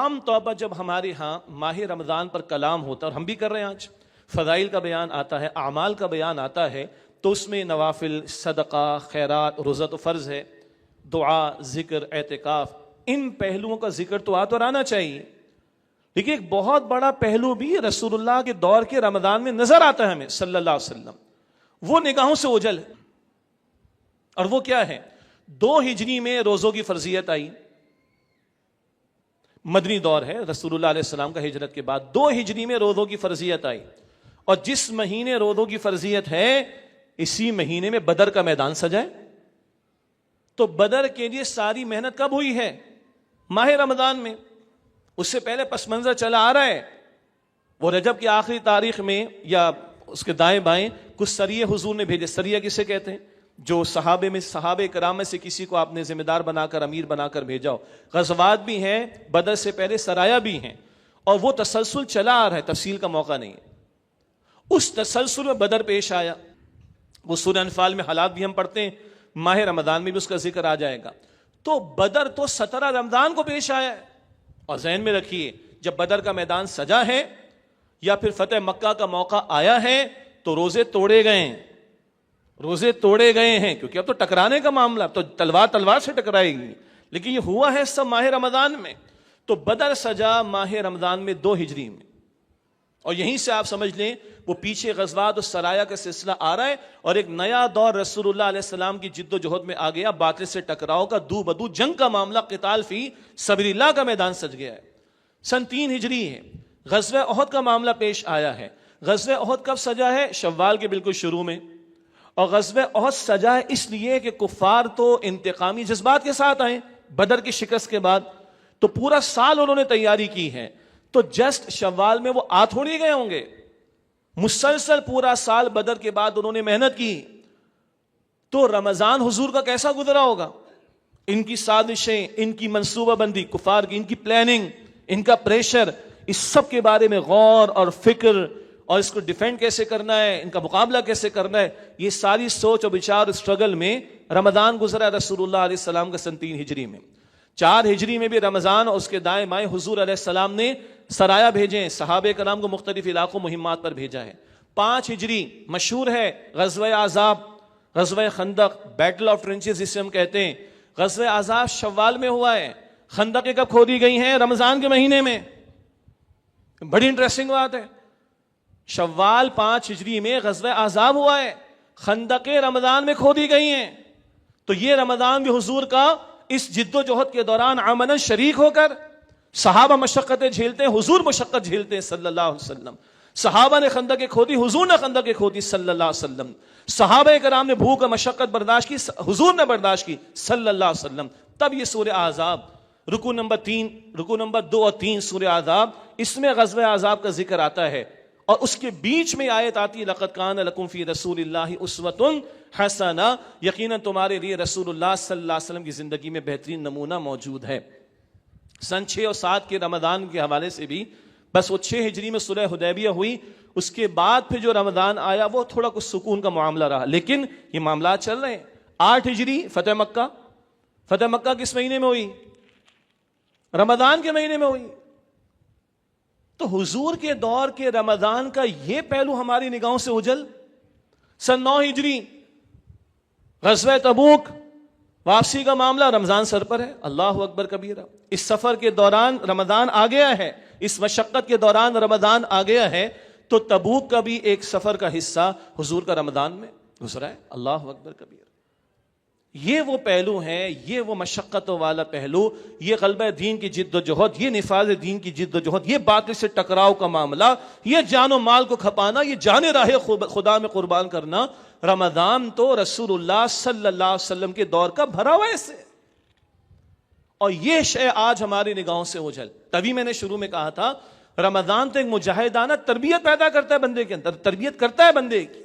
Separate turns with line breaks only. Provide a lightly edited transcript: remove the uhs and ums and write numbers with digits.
عام طور پر جب ہمارے ہاں ماہ رمضان پر کلام ہوتا ہے، اور ہم بھی کر رہے ہیں، آج فضائل کا بیان آتا ہے، اعمال کا بیان آتا ہے، تو اس میں نوافل، صدقہ، خیرات، روزہ تو فرض ہے، دعا، ذکر، اعتکاف، ان پہلوؤں کا ذکر تو آنا چاہیے۔ لیکن ایک بہت بڑا پہلو بھی رسول اللہ کے دور کے رمضان میں نظر آتا ہے ہمیں صلی اللہ علیہ وسلم، وہ نگاہوں سے اوجھل ہے، اور وہ کیا ہے؟ 2 ہجری میں روزوں کی فرضیت آئی، مدنی دور ہے، رسول اللہ علیہ السلام کا ہجرت کے بعد 2 ہجری میں روزوں کی فرضیت آئی، اور جس مہینے روزوں کی فرضیت ہے اسی مہینے میں بدر کا میدان سجا ہے۔ تو بدر کے لیے ساری محنت کب ہوئی ہے؟ ماہ رمضان میں۔ اس سے پہلے پس منظر چلا آ رہا ہے، وہ رجب کی آخری تاریخ میں یا اس کے دائیں بائیں کچھ سریے حضور نے بھیجے۔ سریہ کسے کہتے ہیں؟ جو صحابہ کرام میں سے کسی کو آپ نے ذمہ دار بنا کر، امیر بنا کر بھیجا ہو۔ غزوات بھی ہیں، بدر سے پہلے سرایا بھی ہیں، اور وہ تسلسل چلا آ رہا ہے، تفصیل کا موقع نہیں ہے۔ اس تسلسل میں بدر پیش آیا، وہ سورہ انفال میں حالات بھی ہم پڑھتے ہیں، ماہ رمضان میں بھی اس کا ذکر آ جائے گا۔ تو بدر تو 17 رمضان کو پیش آیا ہے، اور ذہن میں رکھیے جب بدر کا میدان سجا ہے یا پھر فتح مکہ کا موقع آیا ہے تو روزے توڑے گئے ہیں، روزے توڑے گئے ہیں، کیونکہ اب تو ٹکرانے کا معاملہ، اب تو تلوار سے ٹکرائے گی، لیکن یہ ہوا ہے سب ماہ رمضان میں۔ تو بدر سجا ماہ رمضان میں 2 ہجری میں، اور یہیں سے آپ سمجھ لیں وہ پیچھے غزوات اور سرایا کا سلسلہ آ رہا ہے، اور ایک نیا دور رسول اللہ علیہ السلام کی جد و جہد میں آ گیا، باطل سے ٹکراؤ کا، دو بدو جنگ کا معاملہ، قتال فی سبیل اللہ کا میدان سج گیا ہے۔ سن 3 ہجری ہے، غزوہ احد کا معاملہ پیش آیا ہے۔ غزوہ احد کب سجا ہے؟ شوال کے بالکل شروع میں، اور غزوہ احد سجا ہے اس لیے کہ کفار تو انتقامی جذبات کے ساتھ آئے بدر کی شکست کے بعد، تو پورا سال انہوں نے تیاری کی ہے، تو جسٹ شوال میں وہ آ تھوڑی گئے ہوں گے، مسلسل پورا سال بدر کے بعد انہوں نے محنت کی۔ تو رمضان حضور کا کیسا گزرا ہوگا؟ ان کی سازشیں، ان کی منصوبہ بندی، کفار کی ان کی پلاننگ، ان کا پریشر، اس سب کے بارے میں غور اور فکر، اور اس کو ڈیفینڈ کیسے کرنا ہے، ان کا مقابلہ کیسے کرنا ہے، یہ ساری سوچ اور بچار اسٹرگل میں رمضان گزرا رسول اللہ علیہ السلام کا سن 3 ہجری میں۔ 4 ہجری میں بھی رمضان، اور اس کے دائیں بائیں حضور علیہ السلام نے سرایا بھیجے ہیں، صحابہ کرام کو مختلف علاقوں مہمات پر بھیجا ہے۔ 5 ہجری مشہور ہے غزوہ احزاب، غزوہ خندق، بیٹل آف ٹرنچز جسے ہم کہتے ہیں۔ غزوہ احزاب شوال میں ہوا ہے، خندقیں کب کھودی گئی ہیں؟ رمضان کے مہینے میں۔ بڑی انٹرسٹنگ بات ہے، شوال 5 ہجری میں غزوہ احزاب ہوا ہے، خندقیں رمضان میں کھودی گئی ہیں۔ تو یہ رمضان بھی حضور کا اس جد و جہد کے دوران عملاً شریک ہو کر، صحابہ مشقتیں جھیلتے ہیں، حضور مشقت جھیلتے ہیں صلی اللہ علیہ وسلم۔ صحابہ نے خندقیں کھودی، حضور نے خندقیں کھودی صلی اللہ علیہ وسلم۔ صحابہ کرام نے بھوک اور مشقت برداشت کی، حضور نے برداشت کی صلی اللہ علیہ وسلم۔ تب یہ سورہ احزاب، رکو نمبر 2 اور 3 سورہ احزاب، اس میں غزوہ احزاب کا ذکر آتا ہے، اور اس کے بیچ میں آیت آتی ہے لقد کان لکم فی رسول اللہ اسوۃ حسنہ، یقیناً تمہارے لیے رسول اللہ صلی اللہ علیہ وسلم کی زندگی میں بہترین نمونہ موجود ہے۔ سن 6 اور 7 کے رمضان کے حوالے سے بھی، بس وہ 6 ہجری میں صلح حدیبیہ ہوئی، اس کے بعد پھر جو رمضان آیا وہ تھوڑا کچھ سکون کا معاملہ رہا، لیکن یہ معاملات چل رہے ہیں۔ 8 ہجری فتح مکہ، فتح مکہ کس مہینے میں ہوئی؟ رمضان کے مہینے میں ہوئی۔ تو حضور کے دور کے رمضان کا یہ پہلو ہماری نگاہوں سے اوجھل۔ سن 9 ہجری غزوہ تبوک، واپسی کا معاملہ، رمضان سر پر ہے، اللہ اکبر کبیرہ۔ اس سفر کے دوران رمضان آ گیا ہے، اس مشقت کے دوران رمضان آ گیا ہے، تو تبوک کا بھی ایک سفر کا حصہ حضور کا رمضان میں گزرا ہے، اللہ اکبر کبیرہ۔ یہ وہ پہلو ہیں، یہ وہ مشقتوں والا پہلو، یہ غلبہ دین کی جد و جہد، یہ نفاذ دین کی جد و جہد، یہ باطل سے ٹکراؤ کا معاملہ، یہ جان و مال کو کھپانا، یہ جان راہ خدا میں قربان کرنا، رمضان تو رسول اللہ صلی اللہ علیہ وسلم کے دور کا بھرا ہوا ہے اس سے، اور یہ شے آج ہماری نگاہوں سے اوجھل۔ تبھی میں نے شروع میں کہا تھا رمضان تو ایک مجاہدانہ تربیت پیدا کرتا ہے بندے کے اندر، تربیت کرتا ہے بندے کی۔